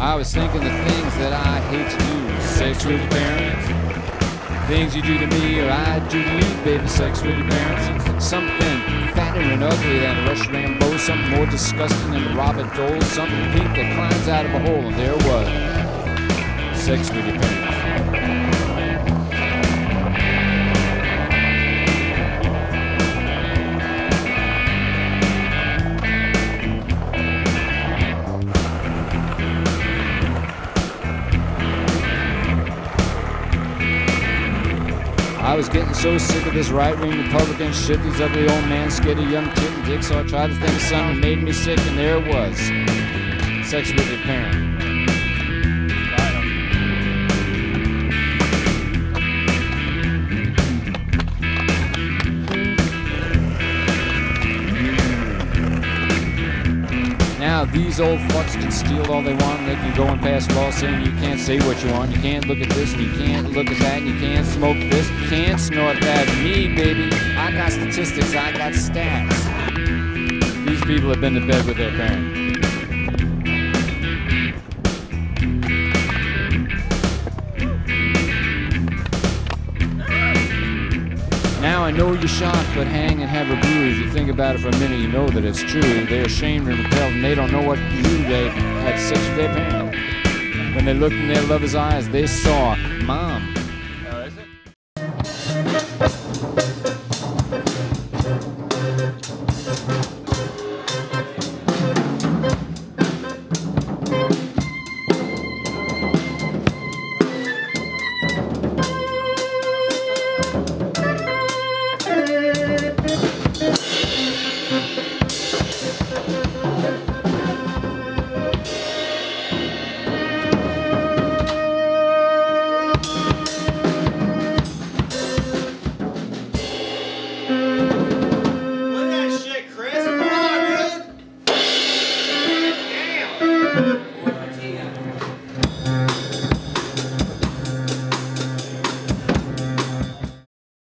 I was thinking the things that I hate to do. Sex with your parents. Things you do to me or I do to you, baby. Sex with your parents. Something fatter and ugly than a Rush Rambo. Something more disgusting than a Robert Dole. Something pink that climbs out of a hole. And there it was. Sex with your parents. I was getting so sick of this right-wing Republican shit, these ugly old men scared of young kid and dick, so I tried to think of something that made me sick, and there it was. Sex with your parent. Now, these old fucks can steal all they want, and they can go and pass laws saying you can't say what you want, you can't look at this, and you can't look at that, and you can't smoke this, you can't snort that. Me, baby, I got statistics, I got stats. These people have been to bed with their parents. Now I know you're shocked, but hang and have a bruise. You think about it for a minute, you know that it's true. They're ashamed and repelled, and they don't know what to do. They had sex with their parents. When they looked in their lover's eyes, they saw Mom.